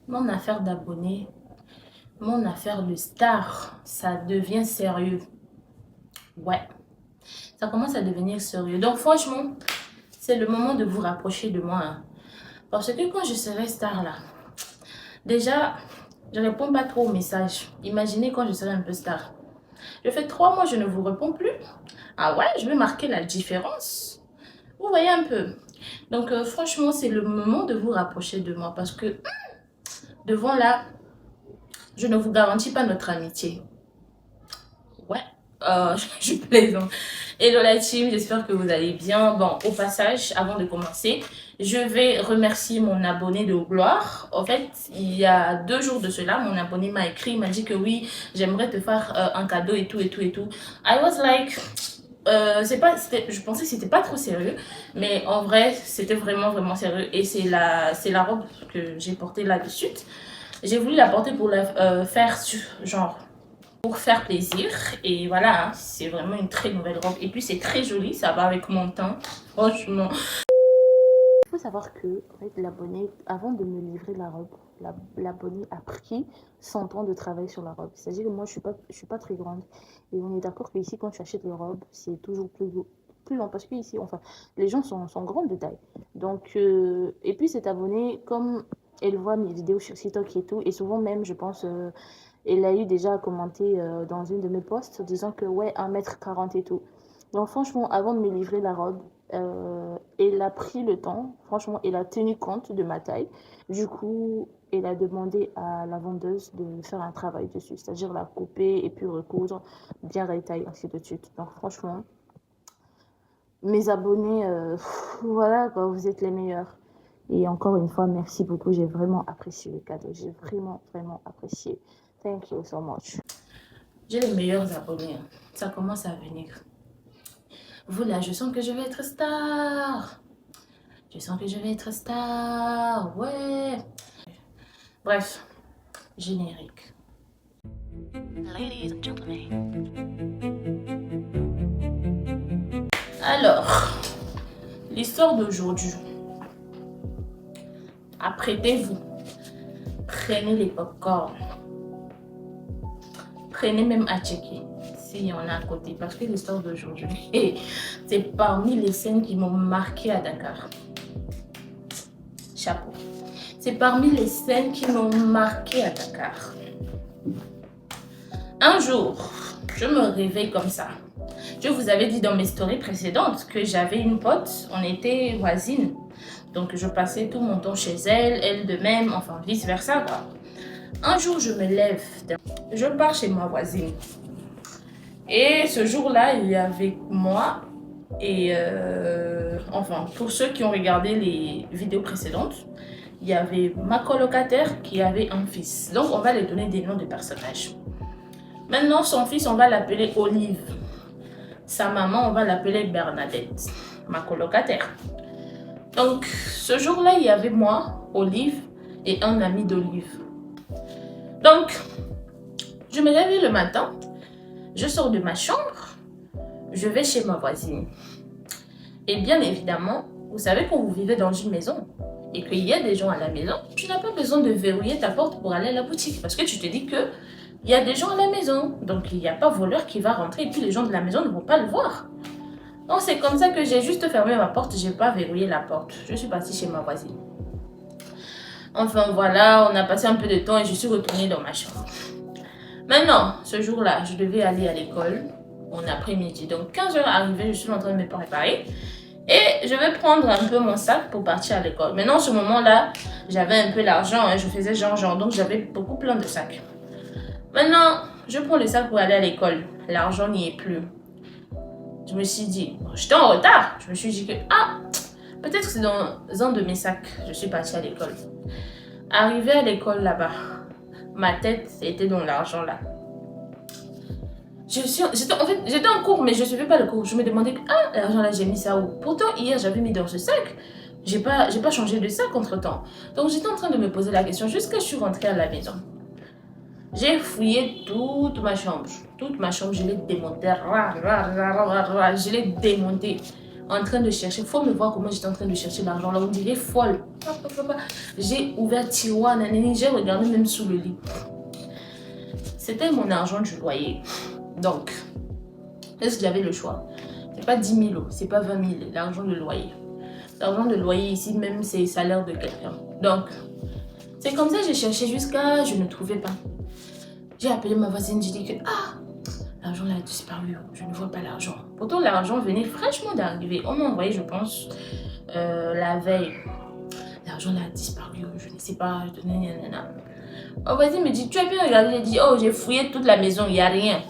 Mon affaire d'abonnés, mon affaire de star, ça devient sérieux. Ouais, ça commence à devenir sérieux. Donc franchement, c'est le moment de vous rapprocher de moi, hein. Parce que quand je serai star là, déjà, je réponds pas trop aux messages. Imaginez quand je serai un peu star. Je fais 3 mois, je ne vous réponds plus. Ah ouais, je vais marquer la différence. Vous voyez un peu. Donc franchement, c'est le moment de vous rapprocher de moi. Parce que devant là, je ne vous garantis pas notre amitié. Ouais, je plaisante. Hello la team, j'espère que vous allez bien. Bon, au passage, avant de commencer, je vais remercier mon abonné de gloire. En fait, il y a 2 jours de cela, mon abonné m'a écrit, il m'a dit que oui, j'aimerais te faire un cadeau et tout, et tout, et tout. I was like, je pensais que c'était pas trop sérieux, mais en vrai, c'était vraiment, vraiment sérieux. Et c'est la robe que j'ai portée là-dessus. J'ai voulu la porter pour la faire, genre, pour faire plaisir. Et voilà, hein, c'est vraiment une très nouvelle robe. Et puis c'est très joli, ça va avec mon teint. Franchement. Il faut savoir que en fait, l'abonné, avant de me livrer la robe, l'abonné a pris 100 ans de travail sur la robe. C'est-à-dire que moi, je suis pas très grande. Et on est d'accord que ici, quand tu achètes les robes, c'est toujours plus long. Parce que ici, enfin, les gens sont grands de taille. Donc, et puis cet abonné, comme elle voit mes vidéos sur TikTok et tout, et souvent même, je pense, elle a eu déjà commenté dans une de mes posts disant que ouais, 1 m 40 et tout. Donc franchement, avant de me livrer la robe, elle a pris le temps, franchement, elle a tenu compte de ma taille. Du coup, elle a demandé à la vendeuse de faire un travail dessus, c'est-à-dire la couper et puis recoudre, bien rétailler, ainsi de suite. Donc franchement, mes abonnés, voilà quoi, vous êtes les meilleurs. Et encore une fois, merci beaucoup, j'ai vraiment apprécié le cadeau, j'ai vraiment, vraiment apprécié. Thank you so much. J'ai les meilleurs abonnés, hein. Ça commence à venir. Vous là, je sens que je vais être star. Je sens que je vais être star. Ouais. Bref, générique. Ladies and gentlemen. Alors, l'histoire d'aujourd'hui. Apprêtez-vous. Prenez les popcorn. Prenez même à checker s'il y en a à côté. Parce que l'histoire d'aujourd'hui, c'est parmi les scènes qui m'ont marqué à Dakar. Chapeau. C'est parmi les scènes qui m'ont marqué à Dakar. Un jour, je me réveille comme ça. Je vous avais dit dans mes stories précédentes que j'avais une pote, on était voisines. Donc je passais tout mon temps chez elle, elle de même, enfin vice versa quoi. Un jour, je me lève, je pars chez ma voisine. Et ce jour-là, il y avait moi et enfin pour ceux qui ont regardé les vidéos précédentes, il y avait ma colocataire qui avait un fils. Donc on va lui donner des noms de personnages. Maintenant, son fils, on va l'appeler Olive. Sa maman, on va l'appeler Bernadette, ma colocataire. Donc, ce jour-là, il y avait moi, Olive, et un ami d'Olive. Donc, je me réveille le matin, je sors de ma chambre, je vais chez ma voisine. Et bien évidemment, vous savez quand vous vivez dans une maison et qu'il y a des gens à la maison, tu n'as pas besoin de verrouiller ta porte pour aller à la boutique parce que tu te dis que il y a des gens à la maison, donc il n'y a pas voleur qui va rentrer et puis les gens de la maison ne vont pas le voir. Donc c'est comme ça que j'ai juste fermé ma porte, je n'ai pas verrouillé la porte. Je suis partie chez ma voisine. Enfin voilà, on a passé un peu de temps et je suis retournée dans ma chambre. Maintenant, ce jour-là, je devais aller à l'école en après-midi. Donc 15h arrivé, je suis en train de me préparer. Et je vais prendre un peu mon sac pour partir à l'école. Maintenant, ce moment-là, j'avais un peu l'argent, hein, je faisais genre, donc j'avais beaucoup plein de sacs. Maintenant, je prends le sac pour aller à l'école. L'argent n'y est plus. Je me suis dit, bon, j'étais en retard. Je me suis dit que, peut-être que c'est dans un de mes sacs. Je suis partie à l'école. Arrivée à l'école là-bas, ma tête était dans l'argent là. J'étais en cours, mais je ne suivais pas le cours. Je me demandais, l'argent là, j'ai mis ça où? Pourtant, hier, j'avais mis dans ce sac. J'ai pas changé de sac entre temps. Donc, j'étais en train de me poser la question jusqu'à ce que je suis rentrée à la maison. J'ai fouillé toute ma chambre. Toute ma chambre, je l'ai démontée. Je l'ai démontée. en train de chercher. Faut me voir comment j'étais en train de chercher l'argent. Là, on dirait folle. J'ai ouvert tiroir, j'ai regardé même sous le lit. C'était mon argent du loyer. Donc, est-ce que j'avais le choix? C'est pas 10 000 €, c'est pas 20 000, l'argent de loyer. L'argent de loyer ici, même, c'est le salaire de quelqu'un. Donc, c'est comme ça que j'ai cherché jusqu'à... Je ne trouvais pas. J'ai appelé ma voisine, j'ai dit que... L'argent a disparu, je ne vois pas l'argent. Pourtant, l'argent venait fraîchement d'arriver. On m'a envoyé, je pense, la veille. L'argent a disparu, je ne sais pas. Ma voisine me dit, tu as bien regardé? J'ai dit, oh, j'ai fouillé toute la maison, il n'y a rien.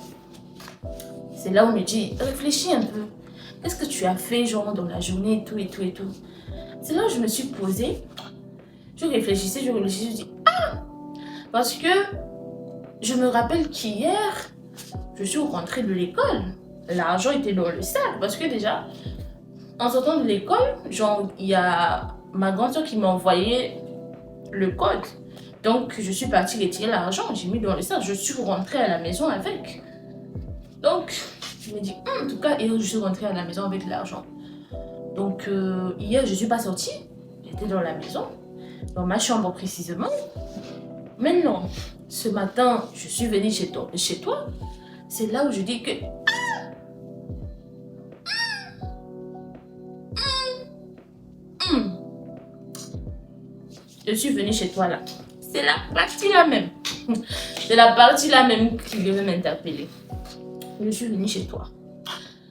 C'est là où on me dit, réfléchis un peu. Qu'est-ce que tu as fait, genre, dans la journée, et tout, et tout, et tout. C'est là où je me suis posée. Je réfléchissais, je dis, parce que je me rappelle qu'hier, je suis rentrée de l'école. L'argent était dans le sac. Parce que déjà, en sortant de l'école, genre, il y a ma grande soeur qui m'a envoyé le code. Donc, je suis partie retirer l'argent. J'ai mis dans le sac. Je suis rentrée à la maison avec. Donc, je me dis, en tout cas, hier, je suis rentrée à la maison avec l'argent. Donc, hier, je ne suis pas sortie. J'étais dans la maison. Dans ma chambre précisément. Maintenant, ce matin, je suis venue chez toi. C'est là où je dis que... Je suis venue chez toi là. C'est la partie là même. C'est la partie là même qui devait m'interpeller. Je suis venue chez toi.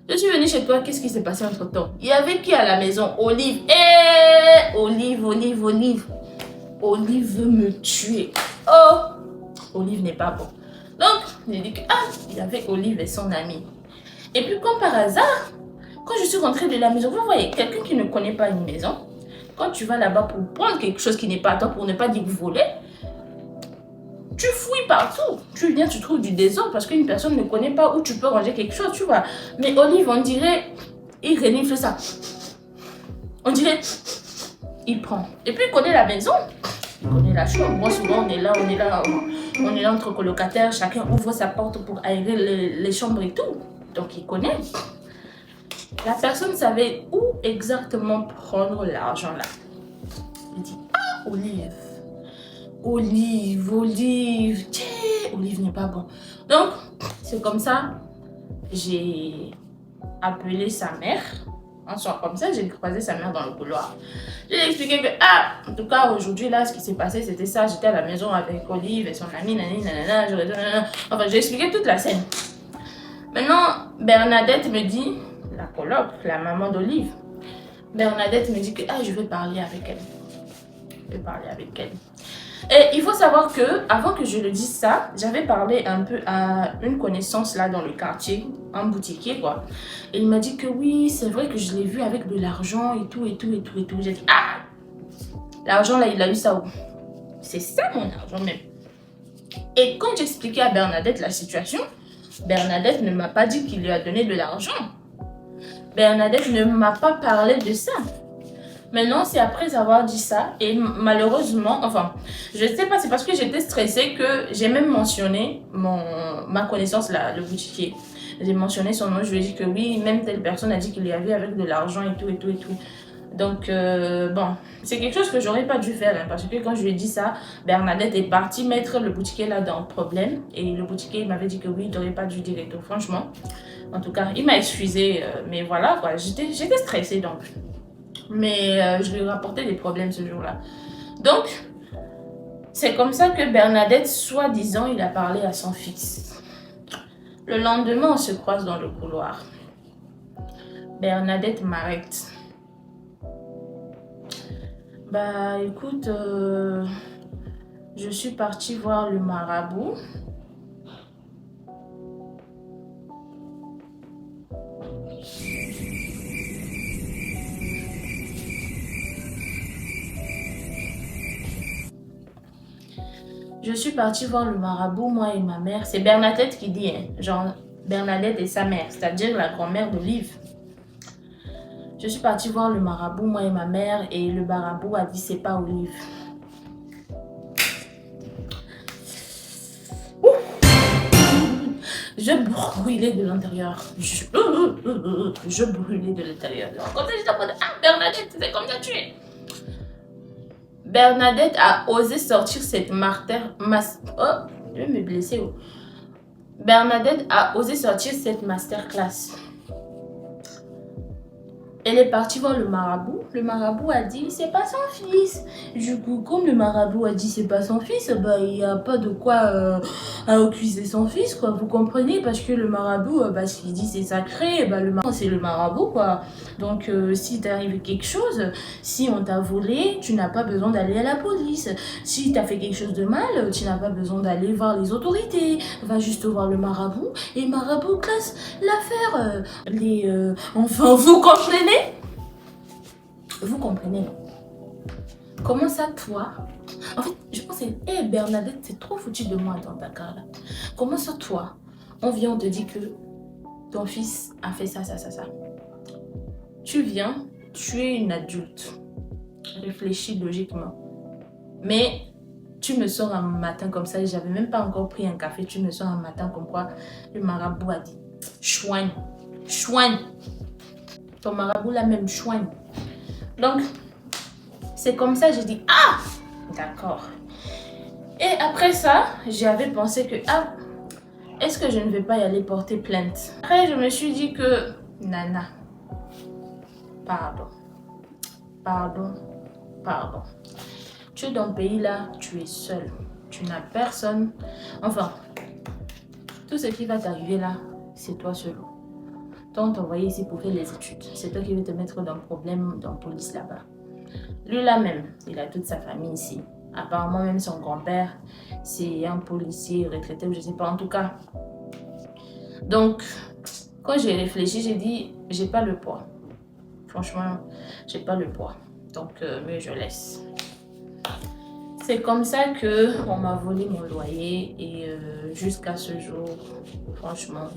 Qu'est-ce qui s'est passé entre temps? Il y avait qui à la maison? Olive. Olive. Olive veut me tuer. Oh, Olive n'est pas bon. Donc, j'ai dit que, il y avait Olive et son ami. Et puis, comme par hasard, quand je suis rentrée de la maison, vous voyez, quelqu'un qui ne connaît pas une maison, quand tu vas là-bas pour prendre quelque chose qui n'est pas à toi, pour ne pas dire voler, tu fouilles partout. Tu viens, tu trouves du désordre parce qu'une personne ne connaît pas où tu peux ranger quelque chose, tu vois. Mais Olive, on dirait, il renifle ça. On dirait, il prend. Et puis, il connaît la maison. Il connaît la chambre. Moi, souvent, on est là entre colocataires. Chacun ouvre sa porte pour aérer les chambres et tout. Donc, il connaît. La personne savait où exactement prendre l'argent là. Il dit, Olive. Tiens, Olive n'est pas bon. Donc, c'est comme ça, j'ai appelé sa mère. En soit comme ça, j'ai croisé sa mère dans le couloir. Je lui ai expliqué que, en tout cas, aujourd'hui, là, ce qui s'est passé, c'était ça. J'étais à la maison avec Olive et son ami, Enfin, j'ai expliqué toute la scène. Maintenant, Bernadette me dit, la coloc, la maman d'Olive, Bernadette me dit que, je vais parler avec elle. Et il faut savoir que, avant que je le dise ça, j'avais parlé un peu à une connaissance là dans le quartier, un boutiquier quoi. Et il m'a dit que oui, c'est vrai que je l'ai vu avec de l'argent et tout. J'ai dit, l'argent là, il a eu ça où? C'est ça mon argent même. Et quand j'expliquais à Bernadette la situation, Bernadette ne m'a pas dit qu'il lui a donné de l'argent. Bernadette ne m'a pas parlé de ça. Maintenant, c'est après avoir dit ça, et malheureusement, enfin, je ne sais pas, c'est parce que j'étais stressée que j'ai même mentionné ma connaissance là, le boutiquier. J'ai mentionné son nom, je lui ai dit que oui, même telle personne a dit qu'il y avait avec de l'argent et tout. Donc, bon, c'est quelque chose que j'aurais pas dû faire, hein, parce que quand je lui ai dit ça, Bernadette est partie mettre le boutiquier là dans le problème, et le boutiquier m'avait dit que oui, il n'aurait pas dû dire et tout, franchement. En tout cas, il m'a excusé, mais voilà, quoi, j'étais stressée donc. Mais je lui ai rapporté des problèmes ce jour-là. Donc, c'est comme ça que Bernadette, soi-disant, il a parlé à son fils. Le lendemain, on se croise dans le couloir. Bernadette m'arrête. Bah, écoute, je suis partie voir le marabout. Je suis partie voir le marabout, moi et ma mère. C'est Bernadette qui dit, hein, genre Bernadette et sa mère, c'est-à-dire la grand-mère d'Olive. Je suis partie voir le marabout, moi et ma mère, et le marabout a dit c'est pas Olive. Je Je brûlais de l'intérieur. Je brûlais de l'intérieur. Comme ça, j'étais en mode, ah, Bernadette, c'est comme ça tu es. Bernadette a osé sortir cette oh, je vais me blesser. Oh. Bernadette a osé sortir cette masterclass. Elle est partie voir le marabout. Le marabout a dit, c'est pas son fils. Du coup, comme le marabout a dit, c'est pas son fils, bah, il n'y a pas de quoi accuser son fils, quoi. Vous comprenez? Parce que le marabout, bah, s'il dit c'est sacré, bah, le marabout, c'est le marabout, quoi. Donc, si t'arrive quelque chose, si on t'a volé, tu n'as pas besoin d'aller à la police. Si t'as fait quelque chose de mal, tu n'as pas besoin d'aller voir les autorités. Va juste voir le marabout et le marabout classe l'affaire. Enfin, vous comprenez? Vous comprenez, non? Comment ça, toi? En fait, je pense que hey, Bernadette, c'est trop foutu de moi dans Dakar, là. Comment ça, toi? On vient, on te dit que ton fils a fait ça. Tu viens, tu es une adulte. Réfléchis logiquement. Mais tu me sors un matin comme ça, j'avais même pas encore pris un café, tu me sors un matin comme quoi le marabout a dit chouigne. Ton marabout la même chouigne. Donc, c'est comme ça, j'ai dit, ah, d'accord. Et après ça, j'avais pensé que, ah, est-ce que je ne vais pas y aller porter plainte? Après, je me suis dit que, Nana, pardon. Tu es dans le pays là, tu es seul. Tu n'as personne. Enfin, tout ce qui va t'arriver là, c'est toi seul. Donc, t'envoyer ici pour faire les études. C'est toi qui veux te mettre dans le problème dans la police là-bas. Lui là même, il a toute sa famille ici. Apparemment même son grand-père, c'est un policier retraité ou je sais pas en tout cas. Donc, quand j'ai réfléchi, j'ai dit, j'ai pas le poids. Franchement, j'ai pas le poids. Donc, mais je laisse. C'est comme ça que on m'a volé mon loyer et jusqu'à ce jour, franchement.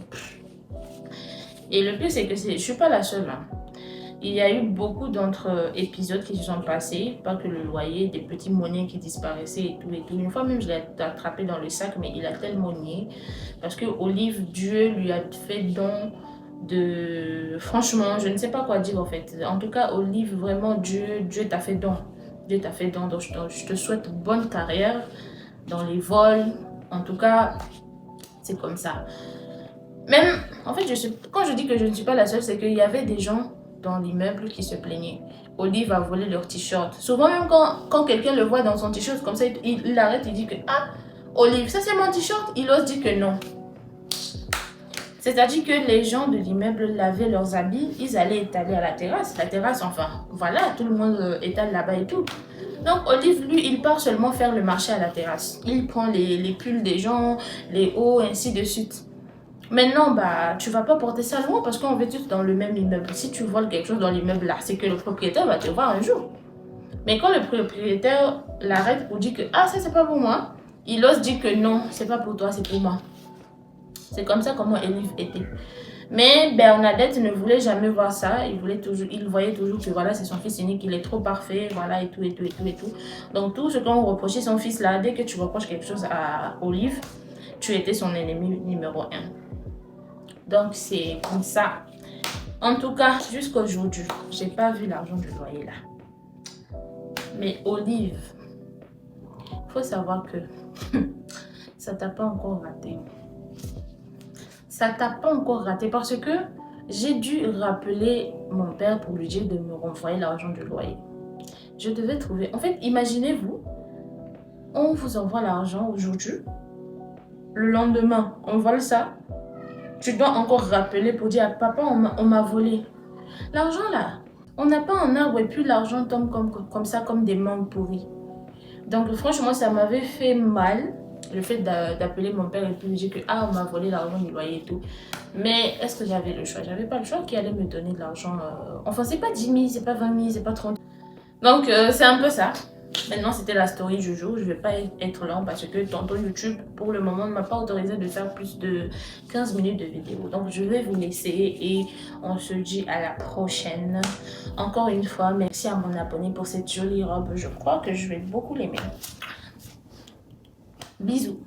Et le pire, c'est que je suis pas la seule. Hein. Il y a eu beaucoup d'autres épisodes qui se sont passés, pas que le loyer, des petits monnaies qui disparaissaient et tout. Une fois même, je l'ai attrapé dans le sac, mais il a tellement nié. Parce que Olive, Dieu lui a fait don de... Franchement, je ne sais pas quoi dire en fait. En tout cas, Olive, vraiment, Dieu t'a fait don. Dieu t'a fait don. Donc, je te souhaite bonne carrière dans les vols. En tout cas, c'est comme ça. Même, en fait, quand je dis que je ne suis pas la seule, c'est qu'il y avait des gens dans l'immeuble qui se plaignaient. Olive a volé leur t-shirt. Souvent, même quand quelqu'un le voit dans son t-shirt, comme ça, il arrête, il dit que ah, Olive, ça c'est mon t-shirt. Il ose dire que non. C'est-à-dire que les gens de l'immeuble lavaient leurs habits, ils allaient étaler à la terrasse. La terrasse, enfin, voilà, tout le monde étale là-bas et tout. Donc, Olive, lui, il part seulement faire le marché à la terrasse. Il prend les pulls des gens, les hauts, ainsi de suite. Maintenant, bah, tu vas pas porter ça loin parce qu'on vit tous dans le même immeuble. Si tu voles quelque chose dans l'immeuble là, c'est que le propriétaire va te voir un jour. Mais quand le propriétaire l'arrête pour dire que ah, ça c'est pas pour moi, il ose dire que non, c'est pas pour toi, c'est pour moi. C'est comme ça comment Olive était. Mais Bernadette ne voulait jamais voir ça. Il voyait toujours que voilà, c'est son fils unique, il est trop parfait, voilà, et tout. Donc tout ce qu'on reprochait son fils là, dès que tu reproches quelque chose à Olive, tu étais son ennemi numéro 1. Donc, c'est comme ça. En tout cas, jusqu'à aujourd'hui, j'ai pas vu l'argent du loyer là. Mais Olive, il faut savoir que ça t'a pas encore raté. Ça t'a pas encore raté parce que j'ai dû rappeler mon père pour lui dire de me renvoyer l'argent du loyer. Je devais trouver... En fait, imaginez-vous, on vous envoie l'argent aujourd'hui. Le lendemain, on vole ça. Tu dois encore rappeler pour dire à papa, on m'a volé. L'argent là, on n'a pas un arbre et puis l'argent tombe comme ça, comme des mangues pourries. Donc franchement, ça m'avait fait mal, le fait d'appeler mon père et puis lui dire que ah, on m'a volé l'argent du loyer et tout. Mais est-ce que j'avais le choix? J'avais pas le choix qui allait me donner de l'argent. Enfin, c'est pas 10 000, c'est pas 20 000, c'est pas 30 000. Donc c'est un peu ça. Maintenant, c'était la story du jour. Je vais pas être lent parce que tonton YouTube, pour le moment, ne m'a pas autorisé de faire plus de 15 minutes de vidéo. Donc, je vais vous laisser et on se dit à la prochaine. Encore une fois, merci à mon abonné pour cette jolie robe. Je crois que je vais beaucoup l'aimer. Bisous.